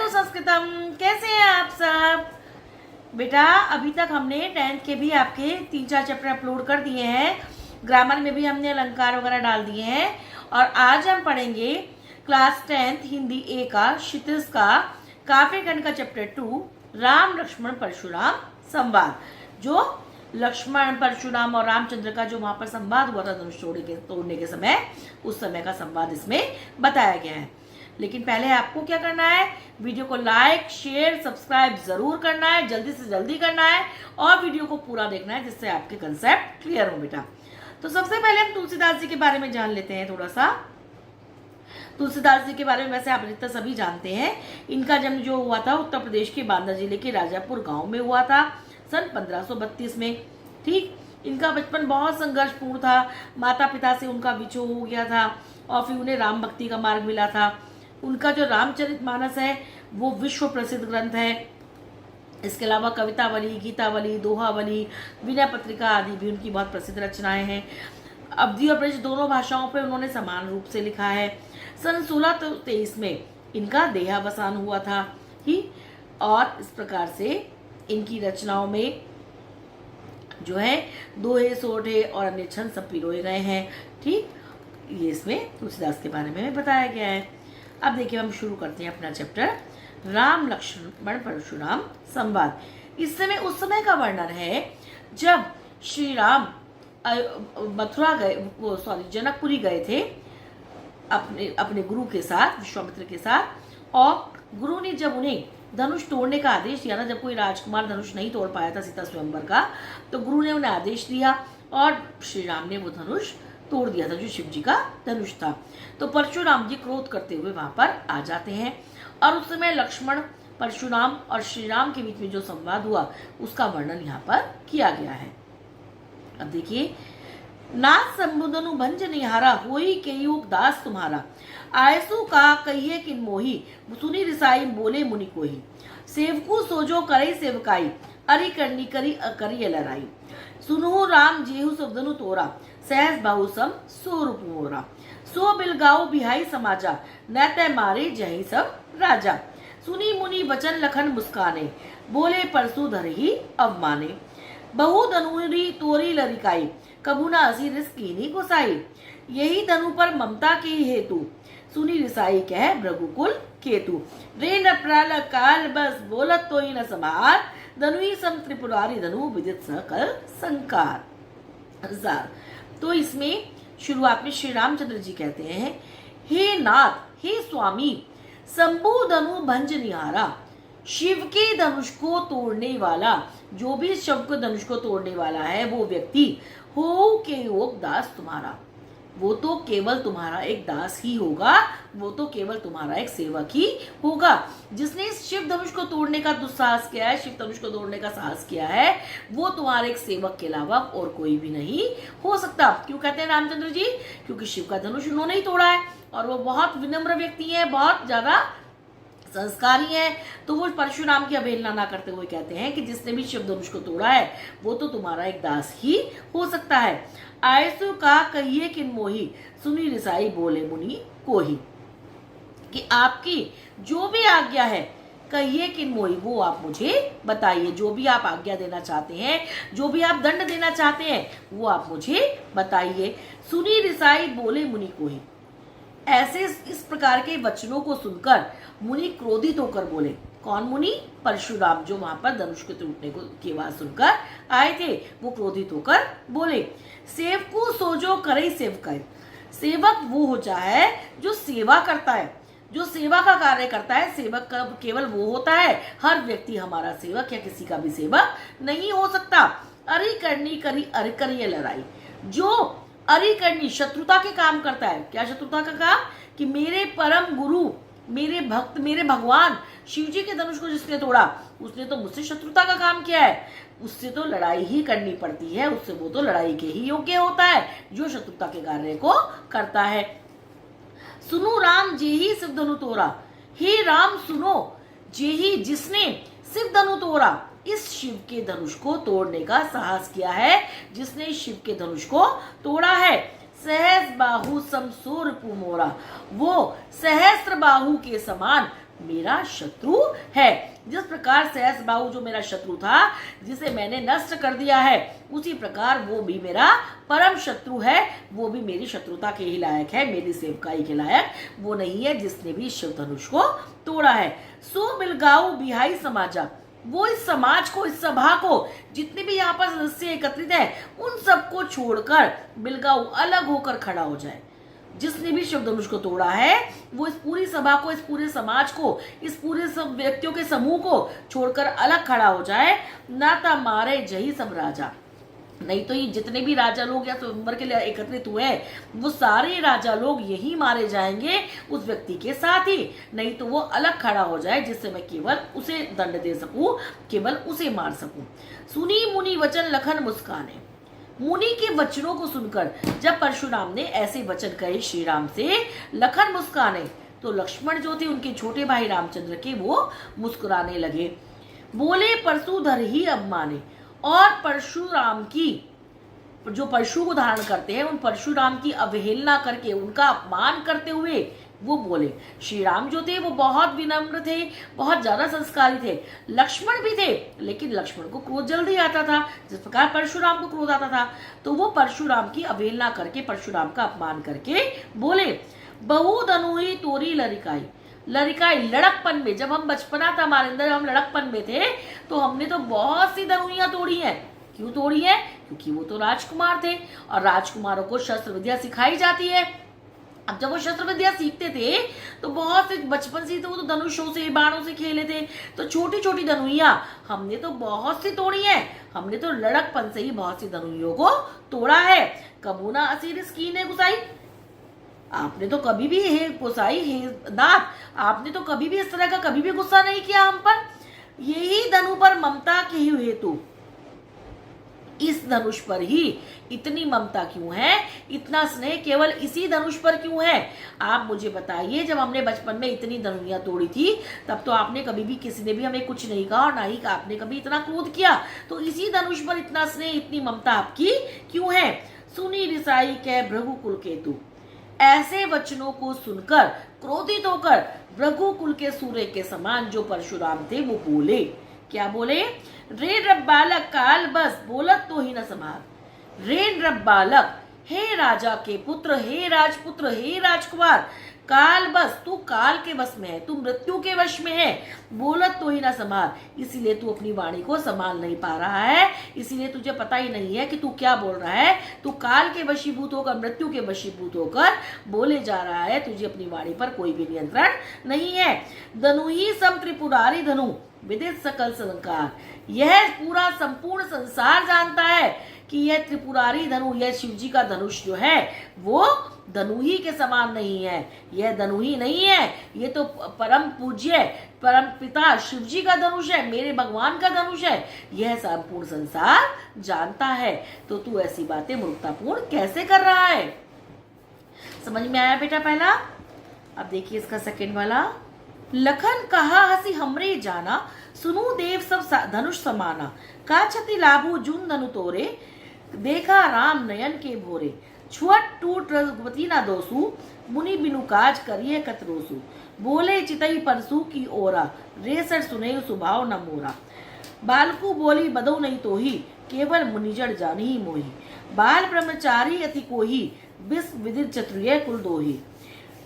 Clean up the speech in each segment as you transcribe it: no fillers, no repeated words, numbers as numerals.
जयतु संस्कृतम। कैसे हैं आप सब? बेटा अभी तक हमने 10th के भी आपके 3-4 चैप्टर अपलोड कर दिए हैं। ग्रामर में भी हमने अलंकार वगैरह डाल दिए हैं। और आज हम पढ़ेंगे क्लास 10th हिंदी ए का क्षितिज का काव्य खंड का चैप्टर 2 राम लक्ष्मण परशुराम संवाद। जो लक्ष्मण परशुराम और रामचंद्र का जो वहां पर संवाद हुआ था धनुष तोड़ने के समय, उस समय का संवाद इसमें बताया गया है। लेकिन पहले आपको क्या करना है, वीडियो को लाइक शेयर सब्सक्राइब जरूर करना है, जल्दी से जल्दी करना है और वीडियो को पूरा देखना है जिससे आपके कंसेप्ट क्लियर हो बेटा। तो सबसे पहले हम तुलसीदास जी के बारे में जान लेते हैं थोड़ा सा। तुलसीदास जी के बारे में वैसे आप जितना सभी जानते हैं। इनका जन्म जो हुआ था उत्तर प्रदेश के बांदा जिले के राजापुर गांव में हुआ था सन 1532 में। ठीक, इनका बचपन बहुत संघर्षपूर्ण था। माता पिता से उनका विछोह हो गया था और फिर उन्हें राम भक्ति का मार्ग मिला था। उनका जो रामचरितमानस है वो विश्व प्रसिद्ध ग्रंथ है। इसके अलावा कवितावली, गीतावली, दोहावली, विनय पत्रिका आदि भी उनकी बहुत प्रसिद्ध रचनाएं हैं। अवधी और ब्रज दोनों भाषाओं पर उन्होंने समान रूप से लिखा है। सन 1623 में इनका देहावसान हुआ था। ठीक, और इस प्रकार से इनकी रचनाओं में जो है दोहे, सोठे और अन्य छंद सब पिरोए गए हैं। ठीक, ये इसमें तुलसीदास के बारे में बताया गया है। अब देखिए हम शुरू करते हैं अपना चैप्टर राम लक्ष्मण परशुराम संवाद। इस समय उस समय का वर्णन है जब श्री राम मथुरा गए, वो जनकपुरी गए थे अपने गुरु के साथ, विश्वामित्र के साथ। और गुरु ने जब उन्हें धनुष तोड़ने का आदेश दिया ना, जब कोई राजकुमार धनुष नहीं तोड़ पाया था सीता स्वयंवर का, तो गुरु ने उन्हें आदेश दिया और श्री राम ने वो धनुष तोड़ दिया था जो शिव जी का धनुष था। तो परशुराम जी क्रोध करते हुए वहां पर आ जाते हैं और उस समय लक्ष्मण, परशुराम और श्री राम के बीच में जो संवाद हुआ उसका वर्णन यहाँ पर किया गया है। अब देखिए, नाथ संबुदनु भंज निहारा होई के युग दास तुम्हारा, आयसु का कहिए किन मोही सुनी रिसाई बोले मुनि कोही, सेवकू सोजो करे सेवकाई अरि करनी करी अकरी लड़ाई, सुनो राम जेहु सबदनु तोरा सहस बाहु सम सूरूप मोरा, सो बिलगाओ बिहाई समाजा नैते मारे जही सब राजा, सुनी मुनि वचन लखन मुस्काने बोले परसु धर ही अवमाने, बहु धनुरी तोरी लरिकाई कबू न असी रिस कीनी गोसाई, यही धनु पर ममता के हेतु सुनी रिसाई कह भृगुकुल केतु, रे न प्राल काल बस बोलत तो ही न समार, धनुई सम त्रिपुरारी धनु विदित सकल संकार। तो इसमें शुरुआत में श्री रामचंद्र जी कहते हैं, हे नाथ, हे स्वामी, शंभु धनु भंज निहारा, शिव के धनुष को तोड़ने वाला, जो भी शिव के धनुष को तोड़ने वाला है वो व्यक्ति हो के योग दास तुम्हारा, वो तो केवल तुम्हारा एक दास ही होगा, वो तो केवल तुम्हारा एक सेवक ही होगा। जिसने शिव धनुष को तोड़ने का दुस्साहस किया है, शिव धनुष को तोड़ने का साहस किया है, वो तुम्हारे एक सेवक के अलावा और कोई भी नहीं हो सकता। क्यों कहते हैं रामचंद्र जी? क्योंकि शिव का धनुष उन्होंने ही तोड़ा है और वो बहुत विनम्र व्यक्ति है, बहुत ज्यादा संस्कारी है। तो वो परशुराम की अवहेलना ना करते हुए कहते हैं कि जिसने भी शिव धनुष को तोड़ा है वो तो तुम्हारा एक दास ही हो सकता है। आयसु का कहिए किन मोही सुनी रिसाई बोले मुनि कोही, कि आपकी जो भी आज्ञा है कहिए किन मोही, वो आप मुझे बताइए। जो भी आप आज्ञा देना चाहते हैं, जो भी आप दंड देना चाहते हैं वो आप मुझे बताइए। सुनी रिसाई बोले मुनि कोही, ऐसे इस प्रकार के वचनों को सुनकर मुनि क्रोधित होकर बोले। कौन मुनि? परशुराम, जो वहां पर धनुष के टूटने की आवाज सुनकर आए थे, वो क्रोधित होकर बोले, सेवकू सोजो करे सेवकाई, सेवक वो होता है जो सेवा करता है, जो सेवा का कार्य करता है। सेवक केवल वो होता है, हर व्यक्ति हमारा सेवक या किसी का भी सेवक नहीं हो सकता। अरि करनी करी अरि करिए लड़ाई, जो अरि करनी शत्रुता के काम करता है। क्या शत्रुता का काम? कि मेरे परम गुरु, मेरे भक्त, मेरे भगवान शिव जी के धनुष को जिसने तोड़ा उसने तो मुझसे शत्रुता का काम किया है, उससे तो लड़ाई ही करनी पड़ती है, उससे वो तो लड़ाई के ही योग्य होता है जो शत्रुता के कार्य को करता है। सुनो राम जेही शिव धनु तोड़ा, हे राम सुनो, जेही जिसने शिव धनु तोड़ा, इस शिव के धनुष को तोड़ने का साहस किया है, जिसने शिव के धनुष को तोड़ा है। सहस बाहु समसूर पुमोरा, वो सहस्त्र बाहु के समान मेरा शत्रु है। जिस प्रकार सहस बाहु जो मेरा शत्रु था, जिसे मैंने नष्ट कर दिया है, उसी प्रकार वो भी मेरा परम शत्रु है। वो भी मेरी शत्रुता के ही लायक है, मेरी सेवकाई के लायक वो नहीं है जिसने भी शिव धनुष को तोड़ा है। सो बिलगाऊ बिहाई समाजा, वो इस समाज को, इस सभा को, जितने भी यहाँ पर सदस्य एकत्रित है, उन सबको छोड़कर बिलगाऊ अलग होकर खड़ा हो जाए। जिसने भी शिव धनुष को तोड़ा है वो इस पूरी सभा को, इस पूरे समाज को, इस पूरे सब व्यक्तियों के समूह को छोड़कर अलग खड़ा हो जाए। नाता मारे जही सब राजा, नहीं तो ये जितने भी राजा लोग या स्वयंवर के लिए एकत्रित हुए वो सारे राजा लोग यही मारे जाएंगे उस व्यक्ति के साथ ही, नहीं तो वो अलग खड़ा हो जाए जिससे मैं केवल उसे दंड दे सकूं, केवल उसे मार सकूं। सुनी मुनि वचन लखन मुस्काने, मुनि के वचनों को सुनकर जब परशुराम ने ऐसे वचन कहे श्री राम से, लखन मुस्काने, तो लक्ष्मण जो थे उनके छोटे भाई रामचंद्र के, वो मुस्कुराने लगे। बोले परशुधर ही अब माने, और परशुराम की, जो परशु को धारण करते हैं, उन परशुराम की अवहेलना करके, उनका अपमान करते हुए वो बोले। श्री राम जो थे वो बहुत विनम्र थे, बहुत ज्यादा संस्कारी थे। लक्ष्मण भी थे, लेकिन लक्ष्मण को क्रोध जल्दी आता था, जिस प्रकार परशुराम को क्रोध आता था। तो वो परशुराम की अवहेलना करके, परशुराम का अपमान करके बोले, बहु धनुहि तोरी लरिकाई, लड़काई लड़कपन में, जब हम बचपना था हमारे अंदर, हम लड़कपन में थे, तो हमने तो बहुत सी धनुइयां तोड़ी हैं। क्यों तोड़ी है? क्योंकि वो तो राजकुमार थे और राजकुमारों को शस्त्र विद्या सिखाई जाती है। अब जब वो शस्त्र विद्या सीखते थे तो बहुत से बचपन से, तो वो तो धनुषों से, बाणों से खेले थे, तो छोटी छोटी धनुइयां हमने तो बहुत सी तोड़ी है। हमने तो लड़कपन से ही बहुत सी धनुइयों को तोड़ा है। कबूना असीर स्कीने गुसाई, आपने तो कभी भी, हे पुसाई हे दांत, आपने तो कभी भी इस तरह का कभी भी गुस्सा नहीं किया हम पर। यही धनु पर ममता के ही हेतु, इस धनुष पर ही इतनी ममता क्यों है, इतना स्नेह केवल इसी धनुष पर क्यों है? आप मुझे बताइए, जब हमने बचपन में इतनी धनुइयां तोड़ी थी तब तो आपने कभी भी, किसी ने भी हमें कुछ नहीं कहा और ना ही आपने कभी इतना क्रोध किया, तो इसी धनुष पर इतना स्नेह, इतनी ममता आपकी क्यों है? सुनी रिसाई कै भृगुकुल केतु, ऐसे वचनों को सुनकर क्रोधित होकर भृगुकुल के सूर्य के समान जो परशुराम थे वो बोले। क्या बोले? रे रब बालक काल बस बोलत तो ही न समार, रे रब बालक, हे राजा के पुत्र, हे राजपुत्र, हे राजकुमार, काल बस, तू काल के वश में है, तू मृत्यु के वश में है, बोलत तो ही ना संभाल, इसीलिए तू अपनी वाणी को संभाल नहीं पा रहा है, इसीलिए तुझे पता ही नहीं है कि तू क्या बोल रहा है। तू काल के वशीभूत होकर, मृत्यु के वशीभूत होकर बोले जा रहा है, तुझे अपनी वाणी पर कोई भी नियंत्रण नहीं है। धनु ही सम त्रिपुरारी धनु विदित सकल संकार, यह पूरा संपूर्ण संसार जानता है कि यह त्रिपुरारी धनु, यह शिवजी का धनुष जो है वो धनु ही के समान नहीं है, यह धनु ही नहीं है, ये तो परम पूज्य परम पिता शिवजी का धनुष है, मेरे भगवान का धनुष है, यह संपूर्ण संसार जानता है। तो तू ऐसी बातें मूर्खतापूर्ण कैसे कर रहा है? समझ में आया बेटा पहला? अब देखिए इसका सेकंड वाला। लखन कहा हसी हमरे जाना, सुनु देव सब धनुष समाना, का छति लाभू जून धनु तोरे, देखा राम नयन के भोरे, छुअट टूट रघुपति ना दोसु, मुनि बिनु काज करिए कतरोसु, बोले चितई परसु की ओरा, रेसर सुने सुभाव न मोरा, बालकू बोली बदो नहीं तो ही, केवल मुनिजड़ जानी मोही, बाल ब्रह्मचारी अति कोही, विष विदित चतुर्य कुल दोही,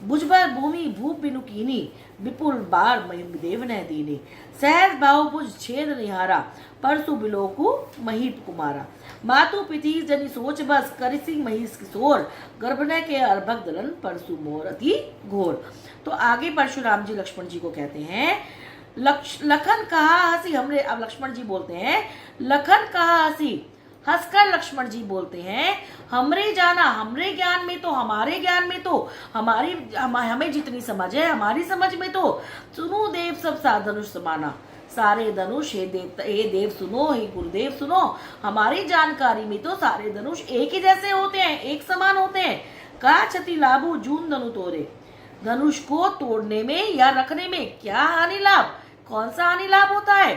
भुजबर भूमि भूप बिनु कीनी, विपुल बार देव न दीनी, सहज भाव भुज छेद निहारा, परसु बिलोकु महीप कुमारा, मातु पिति जनि सोच बस, करिसी महिष किशोर, गर्भन के अर्भक दलन, परसु मोर अति घोर। तो आगे परशुराम जी लक्ष्मण जी को कहते हैं, लखन कहा हसी हमरे, अब लक्ष्मण जी बोलते हैं, लखन कहा हसी, हंसकर लक्ष्मण जी बोलते हैं, हमरे जाना, हमरे ज्ञान में तो, हमारे ज्ञान में तो, हमें जितनी समझ है, हमारी समझ में तो, सुनो देव सब सा धनुष समाना, सारे धनुष, हे देव सुनो, हे गुरुदेव सुनो, हमारी जानकारी में तो सारे धनुष एक ही जैसे होते हैं, एक समान होते हैं। का क्षति लाभू जून धनु तोरे, धनुष को तोड़ने में या रखने में क्या हानि लाभ, कौन सा हानि लाभ होता है?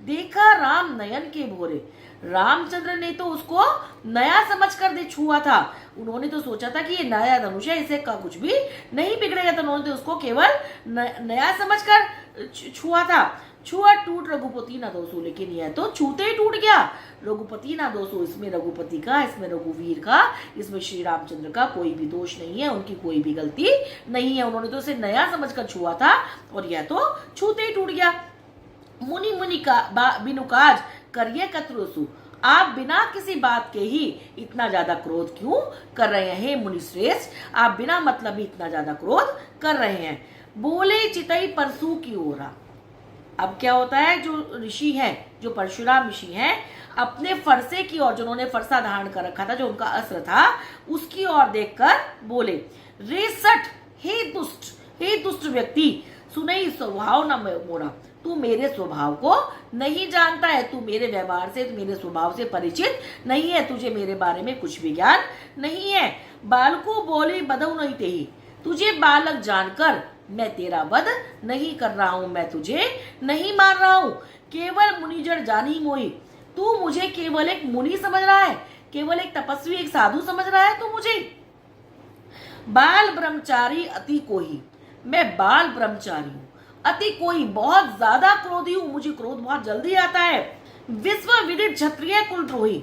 देखा राम नयन के भोरे, रामचंद्र ने तो उसको नया समझ कर दे छुआ था। उन्होंने तो सोचा था कि ये नया धनुष है, इसे का कुछ भी नहीं बिगड़ेगा, तो उन्होंने तो उसको केवल नया समझ कर छुआ था। छुआ टूट रघुपति ना दोषो, लेकिन यह तो छूते ही टूट गया। रघुपति ना दोषो, इसमें रघुपति का, इसमें रघुवीर का, इसमें श्री रामचंद्र का कोई भी दोष नहीं है, उनकी कोई भी गलती नहीं है। उन्होंने तो उसे नया समझकर छुआ था और यह तो छूते ही टूट गया। मुनि मुनि का बिनु काज करिए कतरोसु, आप बिना किसी बात के ही इतना ज्यादा क्रोध क्यों कर रहे हैं मुनि श्रेष्ठ, आप बिना मतलब ही इतना ज्यादा क्रोध कर रहे हैं। बोले चितई परसू की ओरा। अब क्या होता है, जो ऋषि हैं, जो परशुराम ऋषि हैं, अपने फरसे की ओर, जिन्होंने फरसा धारण कर रखा था, जो उनका अस्त्र था, उसकी ओर देखकर बोले, रे सठ, हे दुष्ट व्यक्ति, सुनई स्वभाव न मोरा, तू मेरे स्वभाव को नहीं जानता है, तू मेरे व्यवहार से, मेरे स्वभाव से परिचित नहीं है, तुझे मेरे बारे में कुछ भी ज्ञान नहीं है। बालको बोली बदऊ नहीं तेही, तुझे बालक जानकर मैं तेरा वध नहीं कर रहा हूं, मैं तुझे नहीं मार रहा हूं। केवल मुनिजन जानी मोही, तू मुझे केवल एक मुनि समझ रहा है, केवल एक तपस्वी, एक साधु समझ रहा है तू मुझे। बाल ब्रह्मचारी अति कोही, मैं बाल ब्रह्मचारी हूं, अति कोई, बहुत ज्यादा क्रोधी हूं, मुझे क्रोध बहुत जल्दी आता है। विश्व विदित क्षत्रिय कुलद्रोही,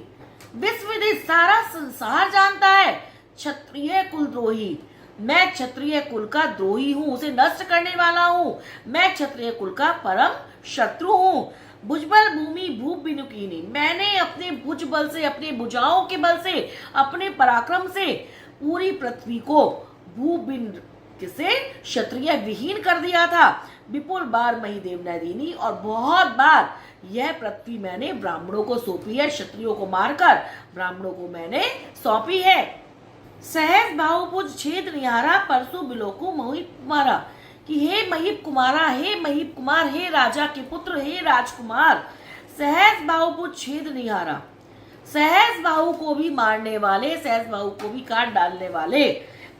विश्व विदित सारा संसार जानता है क्षत्रिय कुलद्रोही, मैं क्षत्रिय कुल का द्रोही हूं, उसे नष्ट करने वाला हूं, मैं क्षत्रिय कुल का परम शत्रु हूं। भुजबल भूमि भूप बिनुकीनी, मैंने अपने भुज बल से, अपने भुजाओं के बल से, अपने पराक्रम से पूरी पृथ्वी को भूप बिन से क्षत्रिय विहीन कर दिया था। विपुल बार महिदेव नैदीनी, और बहुत बार यह पृथ्वी मैंने ब्राह्मणों को सौंपी है, क्षत्रियों को मारकर ब्राह्मणों को मैंने सौंपी है। सहज भावपुज छेद निहारा, परसु बिलोकु मोहित कुमारा, कि हे महिप कुमारा, हे महिप कुमार, हे राजा के पुत्र, हे राजकुमार। सहज भावपुज छेद निहारा, सहज बाहु को भी मारने वाले, सहज बाहु को भी काट डालने वाले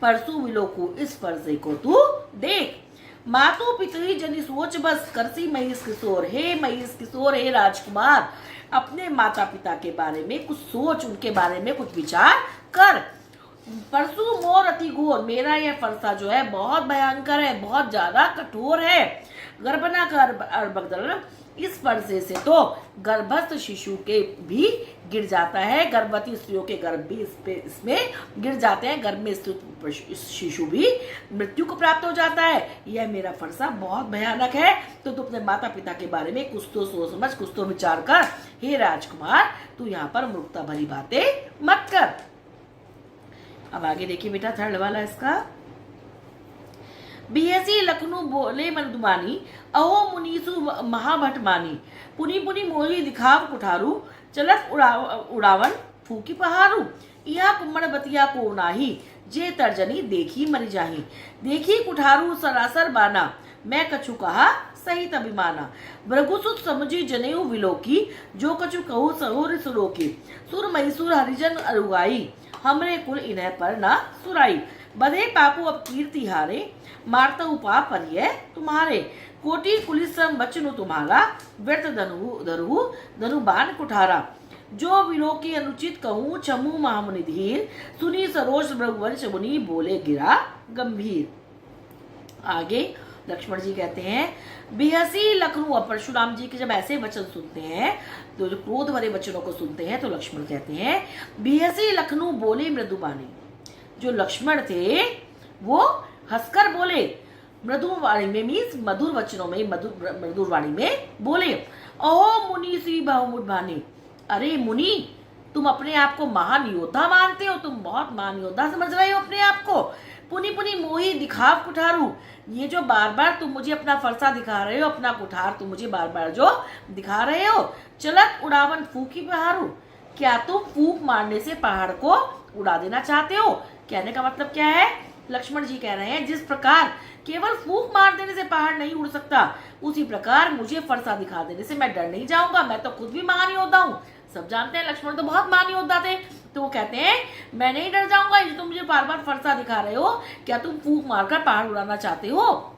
परसु विलोकु, इस फर्जे को तू देख। मातु पितरी जनी सोच बस करसी महिष किशोर, हे महिष किशोर, हे राजकुमार, अपने माता पिता के बारे में कुछ सोच, उनके बारे में कुछ विचार कर। परसु मोर अति घोर, मेरा यह फरसा जो है बहुत भयंकर है, बहुत ज्यादा कठोर है। गर्भना कर इस फरसे से तो गर्भस्थ शिशु के भी गिर जाता है, गर्भवती स्त्रियों के गर्भ भी इसमें गिर जाते हैं, गर्भ में स्थित शिशु भी मृत्यु को प्राप्त हो जाता है। यह मेरा फरसा बहुत भयानक है, तो तू अपने माता पिता के बारे में कुछ तो सोच समझ, कुछ तो विचार कर। हे राजकुमार, तू यहाँ पर मूर्खता भरी बातें मत कर। अब आगे देखिए बेटा, थर्ड वाला इसका। बिहसी लखनऊ बोले मंदुमानी, अहो मुनीसु महाभट मानी, पुनी पुनी मोही दिखाव कुठारू, चलत उड़ावन फूकी पहारू, इहा कुम्मड़ बतिया को नाही, जे तर्जनी देखी मरी जाही, देखी कुठारू सरासर बाना, मैं कछु कहा सहित अभिमाना, भृगुसुत समझी जनेऊ विलोकी, जो कछु कहू सहुर सुलोकी, सुर मैसूर हरिजन अरुगाई, हमरे कुल इन्ह पर ना सुराई, बधे पापू अब कीर्ति हारे, मारता पाप पर ये तुम्हारे, कोटि कुलिसम बचनु तुम्हारा, व्यर्थ धनु बाण कुठारा, जो विलोकी अनुचित कहूँ चमू महामुनि धीर, सुनी सरोज भृगुवंश मुनि बोले गिरा गंभीर। आगे लक्ष्मण जी कहते हैं, बिहसी लखनऊ, परशुराम जी के जब ऐसे वचन सुनते हैं, तो जो क्रोध भरे वचनों को सुनते हैं, तो लक्ष्मण कहते हैं, बिहसी लखनऊ बोले मृदुबानी, जो लक्ष्मण थे वो हंसकर बोले, मृदु वाणी में मीन्स मधुर वचनों में, मधुर वाणी में बोले। अहो मुनि सी बहुमुद्भानी, अरे मुनि, तुम अपने आप को महान योद्धा मानते हो, तुम बहुत महान योद्धा समझ रहे हो अपने आप को। पुनी पुनी मोही दिखाव कुठारू, ये जो बार बार तुम मुझे अपना फरसा दिखा रहे हो, अपना कुठार तुम मुझे बार बार जो दिखा रहे हो, चलत उड़ावन फूकी पहाड़ू, क्या तुम फूक मारने से पहाड़ को उड़ा देना चाहते हो? कहने का मतलब क्या है? लक्ष्मण जी कह रहे हैं, जिस प्रकार केवल फूक मार देने से पहाड़ नहीं उड़ सकता, उसी प्रकार मुझे फरसा दिखा देने से मैं डर नहीं जाऊंगा, मैं तो खुद भी महान योद्धा हूँ। सब जानते हैं लक्ष्मण तो बहुत महान योद्धा थे, तो वो कहते हैं मैं नहीं डर जाऊंगा, ये तुम मुझे बार बार फरसा दिखा रहे हो, क्या तुम फूक मारकर पहाड़ उड़ाना चाहते हो?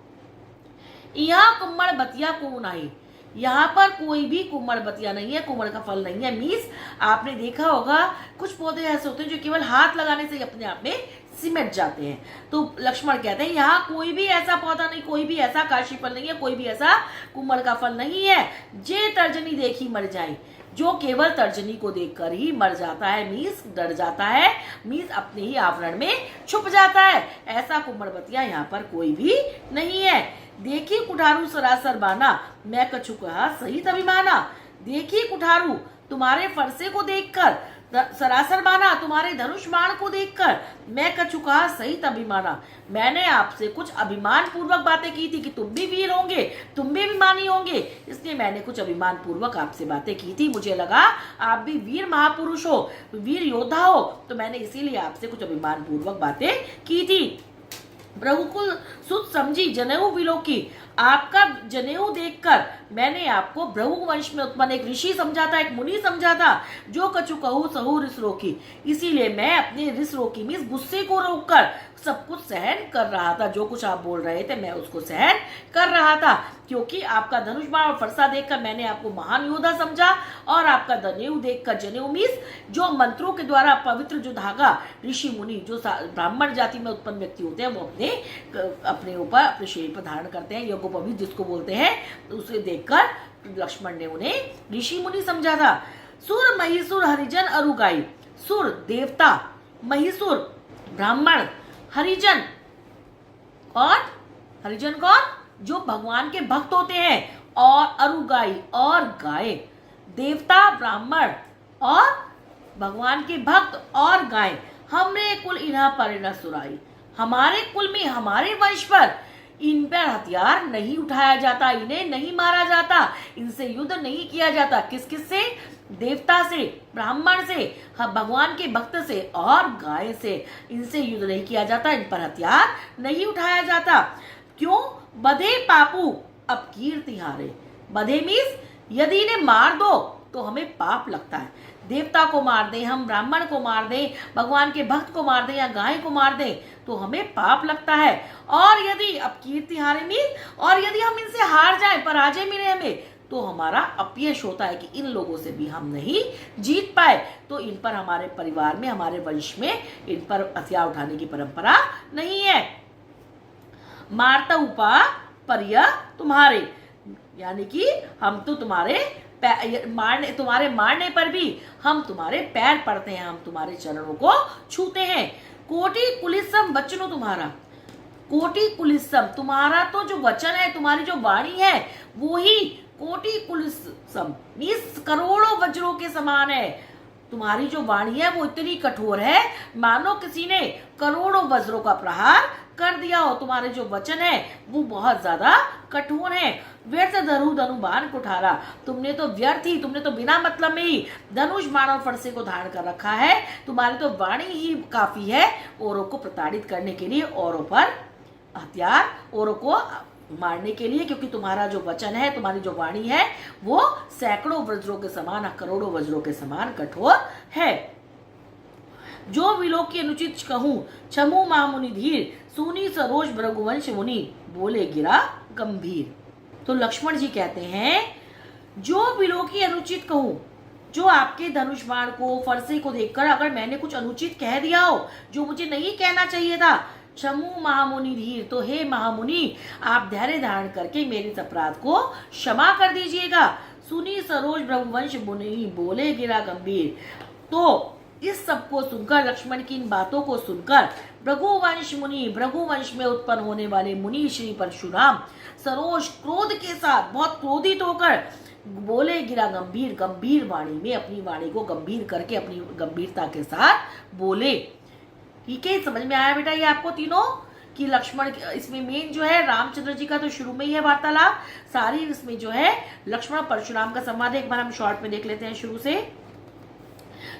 यहाँ कुम्मड़ बतिया को नहीं, यहाँ पर कोई भी कुमड़ बतिया नहीं है, कुमड़ का फल नहीं है। मीन्स आपने देखा होगा कुछ पौधे ऐसे होते हैं जो केवल हाथ लगाने से ही अपने आप में सिमट जाते हैं। तो लक्ष्मण कहते हैं यहाँ कोई भी ऐसा पौधा नहीं, कोई भी ऐसा काशी फल नहीं है, कोई भी ऐसा कुमड़ का फल नहीं है। जे तर्जनी देखी मर जाए, जो केवल तर्जनी को देखकर ही मर जाता है, मीन्स डर जाता है, मीन्स अपने ही आवरण में छुप जाता है, ऐसा कुमड़बतिया यहाँ पर कोई भी नहीं है। देखी कुठारू सरासर बाना, मैं कछु कहा सही तभी माना। देखी कुठारू तुम्हारे फरसे को देखकर, सरासर बाना तुम्हारे धनुष बाण को देखकर, मैं कछु कहा सही तभी माना। मैंने आपसे कुछ अभिमान पूर्वक बातें की थी कि तुम भी वीर होंगे, तुम भी अभिमानी होंगे, इसलिए मैंने कुछ अभिमान पूर्वक आपसे बातें की थी। मुझे लगा आप भी वीर महापुरुष हो, वीर योद्धा हो, तो मैंने इसीलिए आपसे कुछ अभिमान पूर्वक बातें की थी। रघुकुल सुत समझी जनेऊ विलोकी, आपका जनेऊ देखकर मैंने आपको भृगु वंश में उत्पन्न एक ऋषि समझा था, एक मुनि समझा था। जो कछु कहूँ सहु रिस रोकी, इसीलिए मैं अपने रिस रोकी मीन्स गुस्से को रोककर सब कुछ सहन कर रहा था। जो कुछ आप बोल रहे थे मैं उसको सहन कर रहा था, क्योंकि आपका धनुष बाण और फरसा देखकर मैंने आपको महान योद्धा समझा, और आपका जनेऊ देखकर, जनेऊ मीन्स जो मंत्रों के द्वारा पवित्र जो धागा ऋषि मुनि जो ब्राह्मण जाति में उत्पन्न व्यक्ति होते हैं वो अपने ऊपर अपने शरीर पर धारण करते हैं, यज्ञोपवीत जिसको बोलते हैं, उसे देखकर लक्ष्मण ने उन्हें ऋषि मुनि समझा था। सुर महिसुर हरिजन अरुगाई, सुर देवता, महिसुर ब्राह्मण, हरिजन कौन, हरिजन कौन, जो भगवान के भक्त होते हैं, और अरुगाई और गाय, देवता ब्राह्मण और भगवान के भक्त और गाय, हमरे कुल इन्हा परिणा सुराई, हमारे कुल में हमारे वंश पर इन पर हथियार नहीं उठाया जाता, इन्हें नहीं मारा जाता, इनसे युद्ध नहीं किया जाता। किस किस से, देवता से, ब्राह्मण से, भगवान के भक्त से और गाय से, इनसे युद्ध नहीं किया जाता, इन पर हथियार नहीं उठाया जाता। क्यों, बधे पापू अब कीर्ति हारे, बधे मीन्स यदि इन्हें मार दो तो हमें पाप लगता है। देवता को मार दें हम, ब्राह्मण को मार दें, भगवान के भक्त को मार दें या गाय को मार दें तो हमें पाप लगता है। और यदि अब कीर्ति हारे मीन, और यदि हम इनसे हार जाएं, पराजय मिले हमें, तो हमारा अपयश होता है कि इन लोगों से भी हम नहीं जीत पाए। तो इन पर हमारे परिवार में, हमारे वंश में इन पर हथियार उठाने की परंपरा नहीं है। मारता उपा परिय तुम्हारे, यानी कि हम तो तुम्हारे मारने पर भी हम तुम्हारे पैर पड़ते हैं, हम तुम्हारे चरणों को छूते हैं। कोटि कुलिसम वचनो तुम्हारा, कोटि कुलिसम तुम्हारा तो जो वचन है, तुम्हारी जो वाणी है वो ही कोटि कुलिसम मीन्स करोड़ों वज्रों के समान है। तुम्हारी जो वाणी है वो इतनी कठोर है मानो किसी ने करोड़ों वज्रों का प्रहार कर दिया हो। तुम्हारे जो वचन है वो बहुत ज्यादा कठोर है। व्यर्थ धनु धनु बाण कुठारा, तुमने तो व्यर्थ ही, तुमने तो बिना मतलब में ही धनुष बाण और फरसे को धारण कर रखा है। तुम्हारी तो वाणी ही काफी है औरों को प्रताड़ित करने के लिए, औरों पर हथियार, औरों को मारने के लिए, क्योंकि तुम्हारा जो वचन है, तुम्हारी जो वाणी है वो सैकड़ों वज्रों के समान, करोड़ों वज्रों के समान कठोर है। जो विलोकी अनुचित कहूं छमु महामुनि धीर, सुनी सरोज भृगुवंश मुनि, बोले गिरा गंभीर। तो लक्ष्मण जी कहते हैं जो विलोकी अनुचित कहूं, जो आपके धनुष बाण को, फरसे को देखकर अगर मैंने कुछ अनुचित कह दिया हो जो मुझे नहीं कहना चाहिए था, क्षमु महामुनि धीर, तो हे महामुनि आप धैर्य धारण करके मेरे इस अपराध को क्षमा कर दीजिएगा। सुनी सरोज भृगुवंश मुनि, बोले गिरा गंभीर। तो इस सब को सुनकर, लक्ष्मण की इन बातों को सुनकर भृगुवंश मुनि, भृगुवंश में उत्पन्न होने वाले मुनि श्री परशुराम सरोज क्रोध के साथ, बहुत क्रोधित होकर बोले गिरा गंभीर, गंभीर वाणी में अपनी वाणी को गंभीर करके, अपनी गंभीरता के साथ बोले। ठीक है, समझ में आया बेटा ये आपको तीनों कि लक्ष्मण, इसमें मेन जो है रामचंद्र जी का तो शुरू में ही है वार्तालाप, सारी इसमें जो है लक्ष्मण परशुराम का संवाद। एक बार हम शॉर्ट में देख लेते हैं शुरू से।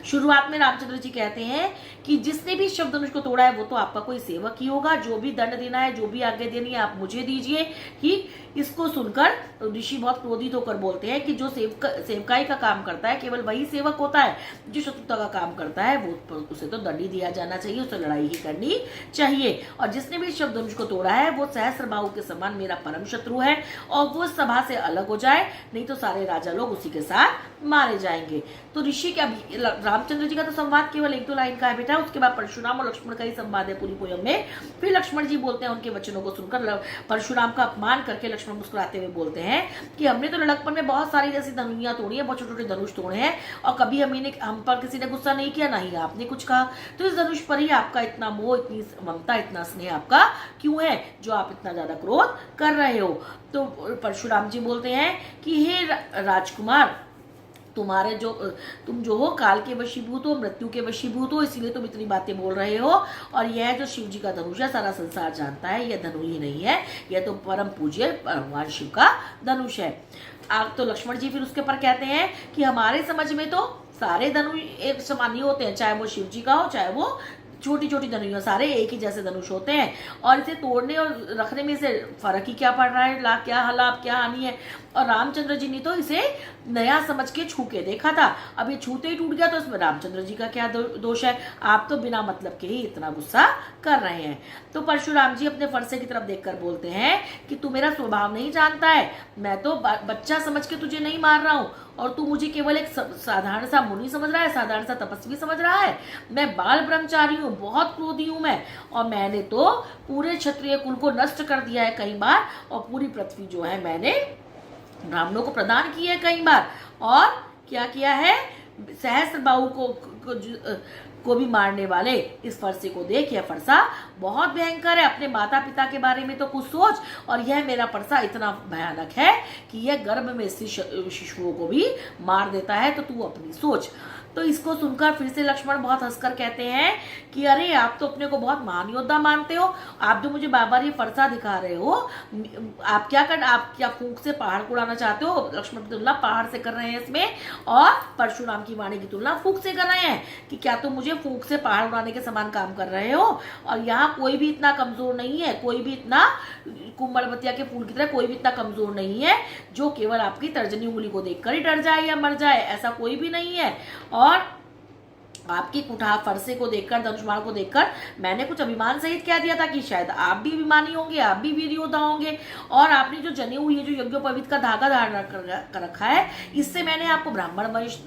शुरुआत में रामचंद्र जी कहते हैं कि जिसने भी शिव धनुष को तोड़ा है वो तो आपका कोई सेवक ही होगा, जो भी दंड देना है, जो भी आज्ञा देनी है आप मुझे दीजिए। ठीक, इसको सुनकर ऋषि बहुत क्रोधित होकर बोलते हैं कि जो सेवकाई का काम करता है केवल वही सेवक होता है, जो शत्रुता का काम करता है वो उसे तो दंड ही दिया जाना चाहिए, उसे लड़ाई ही करनी चाहिए। और जिसने भी शिव धनुष को तोड़ा है वो सहस्त्रबाहु के समान मेरा परम शत्रु है, और वो सभा से अलग हो जाए, नहीं तो सारे राजा लोग उसी के साथ मारे जाएंगे। तो ऋषि क्या, रामचंद्र जी का तो संवाद केवल 1-2 लाइन का है बेटा, उसके बाद परशुराम और लक्ष्मण का ही संवाद है पूरी पोयम में। फिर लक्ष्मण जी बोलते हैं, उनके वचनों को सुनकर परशुराम का अपमान करके लक्ष्मण मुस्कुराते हुए बोलते हैं कि हमने तो लड़कपन में बहुत सारी जैसी धनुइयां तोड़ी है, बहुत छोटे छोटे धनुष तोड़े हैं, और कभी हम पर किसी ने गुस्सा नहीं किया, ना ही आपने कुछ कहा। तो इस धनुष पर ही आपका इतना मोह, इतनी ममता, इतना स्नेह आपका क्यों है, जो आप इतना ज्यादा क्रोध कर रहे हो। तो परशुराम जी बोलते हैं कि हे राजकुमार, तुम जो हो काल के वशीभूत हो, मृत्यु के वशीभूत हो, इसीलिए तुम इतनी बातें बोल रहे हो। और यह जो शिव जी का धनुष है सारा संसार जानता है, यह धनुष ही नहीं है, यह तो परम पूज्य भगवान शिव का धनुष है। तो लक्ष्मण जी फिर उसके ऊपर कहते हैं कि हमारे समझ में तो सारे धनुष एक समान ही होते हैं, चाहे वो शिव जी का हो, चाहे वो छोटी छोटी धनुष, सारे एक ही जैसे धनुष होते हैं, और इसे तोड़ने और रखने में से फर्क ही क्या पड़ रहा है, क्या लाभ क्या हानि है। और रामचंद्र जी ने तो इसे नया समझ के छू के देखा था, अब ये छूते ही टूट गया, तो इसमें रामचंद्र जी का क्या दोष है, आप तो बिना मतलब के ही इतना गुस्सा कर रहे हैं। तो परशुराम जी अपने फरसे की तरफ देखकर बोलते हैं कि तू मेरा स्वभाव नहीं जानता है, मैं तो बच्चा समझ के तुझे नहीं मार रहा हूँ, और तू मुझे केवल एक साधारण सा मुनि समझ रहा है, साधारण सा तपस्वी समझ रहा है। मैं बाल ब्रह्मचारी हूँ, बहुत क्रोधी हूँ मैं, और मैंने तो पूरे क्षत्रिय कुल को नष्ट कर दिया है कई बार, और पूरी पृथ्वी जो है मैंने ब्राह्मणों को प्रदान की है कई बार। और क्या किया है, सहस्त्रबाहु को भी मारने वाले इस फरसे को देख, यह फरसा बहुत भयंकर है, अपने माता पिता के बारे में तो कुछ सोच, और यह मेरा फरसा इतना भयानक है कि यह गर्भ में शिशुओं को भी मार देता है, तो तू अपनी सोच। तो इसको सुनकर फिर से लक्ष्मण बहुत हंसकर कहते हैं कि अरे आप तो अपने को बहुत महान योद्धा मानते हो, आप जो मुझे बार बार ये फरसा दिखा रहे हो, आप क्या फूंक से पहाड़ को उड़ाना चाहते हो। लक्ष्मण की तुलना पहाड़ से कर रहे हैं इसमें, और परशुराम की वाणी की तुलना फूंक से कर रहे हैं कि क्या तुम मुझे फूंक से पहाड़ उड़ाने के समान काम कर रहे हो। और यहाँ कोई भी इतना कमजोर नहीं है, कोई भी इतना कुमड़बतिया के फूल की तरह कोई भी इतना कमजोर नहीं है जो केवल आपकी तर्जनी उंगली को देखकर ही डर जाए या मर जाए, ऐसा कोई भी नहीं है। और आपकी कुठार फरसे को देखकर, धनुष्मान को देखकर मैंने कुछ अभिमान सहित कह दिया था कि शायद आप भी अभिमानी होंगे, आप भी वीर योद्धा होंगे, और आपने जो जने हुई है, जो यज्ञोपवीत का धागा धारण कर रखा है, इससे मैंने आपको ब्राह्मण वंश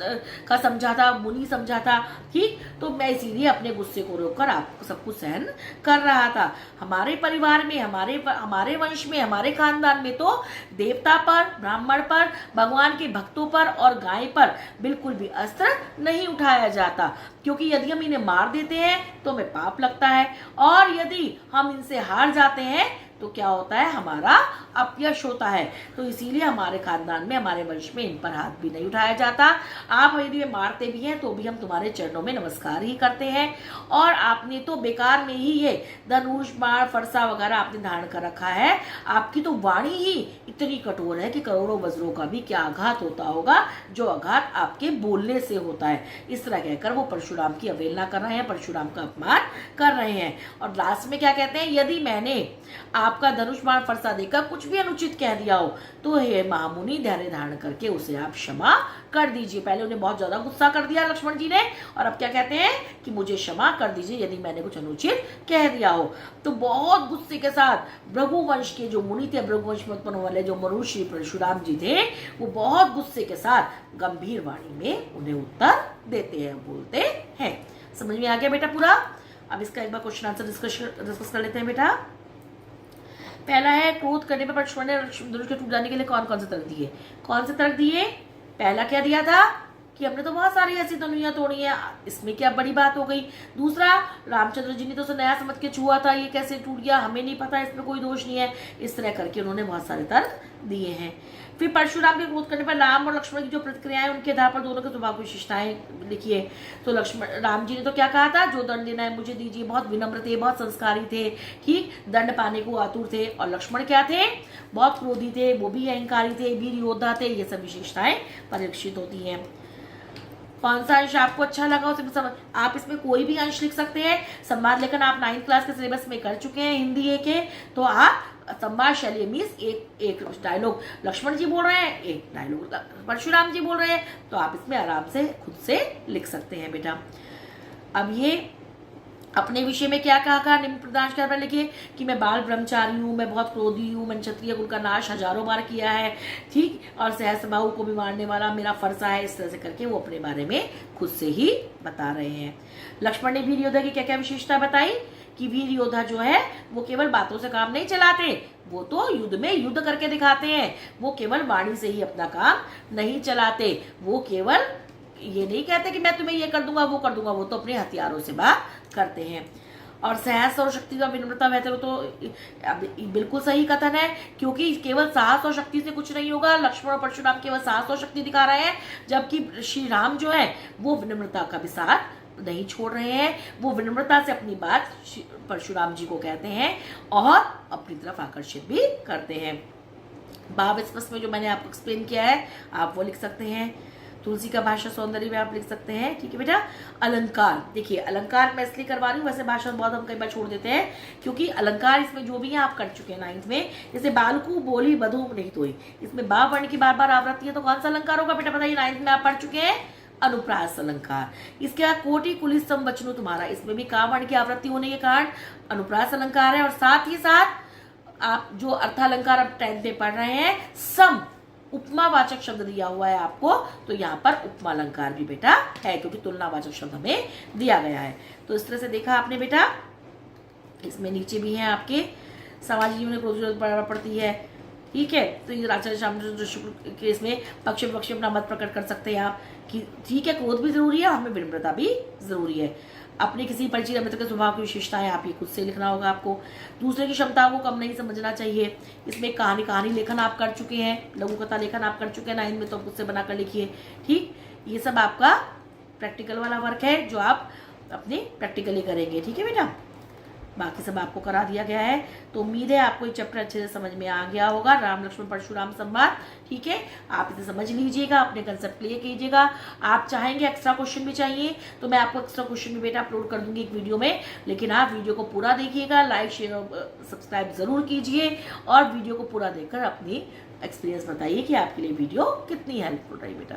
का समझा था, मुनि समझा था। ठीक, तो मैं इसीलिए अपने गुस्से को रोककर आपको सब कुछ सहन कर रहा था। हमारे परिवार में, हमारे वंश में, हमारे खानदान में तो देवता पर, ब्राह्मण पर, भगवान के भक्तों पर और गाय पर बिल्कुल भी अस्त्र नहीं उठाया जाता, क्योंकि यदि हम इन्हें मार देते हैं तो हमें पाप लगता है, और यदि हम इनसे हार जाते हैं तो क्या होता है, हमारा अपयश होता है। तो इसीलिए हमारे खानदान में, हमारे वंश में इन पर हाथ भी नहीं उठाया जाता। आप यदि मारते भी हैं तो भी हम तुम्हारे चरणों में नमस्कार ही करते हैं। और आपने तो बेकार में ही ये धनुष, बाण, फरसा वगैरह आपने धारण कर रखा है, आपकी तो वाणी ही इतनी कठोर है कि करोड़ों वज्रों का भी क्या आघात होता होगा, जो आघात आपके बोलने से होता है। इस तरह कहकर वो परशुराम की अवहेलना कर रहे हैं, परशुराम का अपमान कर रहे हैं। और लास्ट में क्या कहते हैं, यदि मैंने आपका धनुष, बाण, फरसा देकर कुछ भी अनुचित कह दिया हो तो हे महामुनि, धैर्य धारण करके उसे आप क्षमा कर दीजिए। पहले उन्हें बहुत ज्यादा गुस्सा कर दिया लक्ष्मण जी ने, और अब क्या कहते हैं कि मुझे क्षमा कर दीजिए यदि मैंने कुछ अनुचित कह दिया हो। तो बहुत गुस्से के साथ भृगुवंश के जो मुनि थे, भृगुवंश में उत्पन्न वाले जो मनुष्य परशुराम जी थे, वो बहुत गुस्से के साथ गंभीर वाणी में उन्हें उत्तर देते हैं, बोलते हैं। समझ में आ गया बेटा पूरा? अब इसका एक बार क्वेश्चन आंसर डिस्कस कर लेते हैं बेटा। पहला है, क्रोध करने पर परशुराम ने धनुष के टूट जाने के लिए कौन कौन से तर्क दिए? कौन से तर्क दिए? पहला क्या दिया था कि हमने तो बहुत सारी ऐसी धनुइयां तोड़ी हैं, इसमें क्या बड़ी बात हो गई। दूसरा, रामचंद्र जी ने तो उसे नया समझ के छुआ था, ये कैसे टूट गया, हमें नहीं पता, इसमें कोई दोष नहीं है। इस तरह करके उन्होंने बहुत सारे तर्क दिए हैं। फिर परशुराम के क्रोध करने पर राम और लक्ष्मण की जो प्रतिक्रियाएं, उनके आधार पर दोनों के स्वभाव की विशेषताएं लिखिए। तो राम जी ने तो क्या कहा था, जो दंड देना है मुझे दीजिए, बहुत विनम्र थे, बहुत संस्कारी थे, ठीक, दंड पाने को आतुर थे। और लक्ष्मण क्या थे, बहुत क्रोधी थे, वो भी अहंकारी थे, वीर योद्धा थे। ये सब विशेषताएं परीक्षित होती हैं। कौन सा अंश आपको अच्छा लगा उसे समझ, आप इसमें कोई भी अंश लिख सकते हैं। संवाद लेखन आप 9th क्लास के सिलेबस में कर चुके हैं हिंदी के, तो आप संवाद शैली मीन्स एक डायलॉग लक्ष्मण जी बोल रहे हैं, एक डायलॉग परशुराम जी बोल रहे हैं, तो आप इसमें आराम से खुद से लिख सकते हैं बेटा। अब ये अपने विषय में क्या कहा निम्न प्रदान कर लिखिए कि मैं बाल ब्रह्मचारी हूँ, मैं बहुत क्रोधी हूँ, मैंने क्षत्रिय कुल का नाश हजारों बार किया है, ठीक, और सहस्त्रबाहु को भी मारने वाला मेरा फरसा है। इस तरह से करके वो अपने बारे में खुद से ही बता रहे हैं। लक्ष्मण ने वीर योद्धा की क्या क्या विशेषता बताई कि वीर योद्धा जो है वो केवल बातों से काम नहीं चलाते, वो तो युद्ध में युद्ध करके दिखाते हैं। वो केवल वाणी से ही अपना काम नहीं चलाते, वो केवल ये नहीं कहते कि मैं तुम्हें ये कर दूंगा वो कर दूंगा, वो तो अपने हथियारों से बात करते हैं। और साहस और शक्ति का विनम्रता वैसे तो बिल्कुल सही कथन है, क्योंकि केवल साहस और शक्ति से कुछ नहीं होगा। लक्ष्मण और परशुराम केवल साहस और शक्ति दिखा रहे हैं, जबकि श्री राम जो है वो विनम्रता का भी साथ नहीं छोड़ रहे हैं। वो विनम्रता से अपनी बात परशुराम जी को कहते हैं और अपनी तरफ आकर्षित भी करते हैं। भाव स्पष्ट में जो मैंने आपको एक्सप्लेन किया है आप वो लिख सकते हैं। तुलसी का भाषा सौंदर्य में आप लिख सकते हैं, ठीक है बेटा। अलंकार, देखिए अलंकार मैं इसलिए करवा रही हूँ, वैसे भाषा बहुत हम कई बार छोड़ देते हैं, क्योंकि अलंकार इसमें जो भी है आप कर चुके हैं 9th में। जैसे बालकू बोली बधू नहीं तोई, इसमें बा वर्ण की बार बार आवृत्ति है, तो कौन सा अलंकार होगा बेटा बताइए? 9th में आप पढ़ चुके हैं अनुप्रास अलंकार। इसके बाद कोटि कुलिसम वचनो तुम्हारा, इसमें भी का वर्ण की आवृत्ति होने के कारण अनुप्रास अलंकार है। और साथ ही साथ आप जो अर्थालंकार अब 10th में पढ़ रहे हैं, सम उपमावाचक शब्द दिया हुआ है आपको, तो यहाँ पर उपमा अलंकार भी बेटा है, क्योंकि तुलनावाचक शब्द हमें दिया गया है। तो इस तरह से देखा आपने बेटा। इसमें नीचे भी है आपके सामाजिक जीवन में जरूरत पड़ती है, ठीक है। तो ये आचार्य श्यामचंद्र शुक्ल के इसमें पक्ष विपक्ष अपना मत प्रकट कर सकते हैं आप कि ठीक है क्रोध भी जरूरी है, हमें विनम्रता भी जरूरी है। अपने किसी परिचित मित्र के स्वभाव की विशेषताएं आप ये खुद से लिखना होगा आपको। दूसरे की क्षमताओं को कम नहीं समझना चाहिए। इसमें कहानी लेखन आप कर चुके हैं, लघु कथा लेखन आप कर चुके हैं 9th में, तो खुद से बनाकर लिखिए, ठीक। ये सब आपका प्रैक्टिकल वाला वर्क है जो आप अपने प्रैक्टिकली करेंगे, ठीक है बेटा। बाकी सब आपको करा दिया गया है, तो उम्मीद है आपको ये चैप्टर अच्छे से समझ में आ गया होगा। राम लक्ष्मण परशुराम संवाद, ठीक है। आप इसे समझ लीजिएगा, अपने कंसेप्ट क्लियर कीजिएगा। आप चाहेंगे एक्स्ट्रा क्वेश्चन भी चाहिए तो मैं आपको एक्स्ट्रा क्वेश्चन भी बेटा अपलोड कर दूंगी एक वीडियो में, लेकिन आप वीडियो को पूरा देखिएगा, लाइक शेयर सब्सक्राइब जरूर कीजिए और वीडियो को पूरा देखकर अपनी एक्सपीरियंस बताइए कि आपके लिए वीडियो कितनी हेल्पफुल रही बेटा।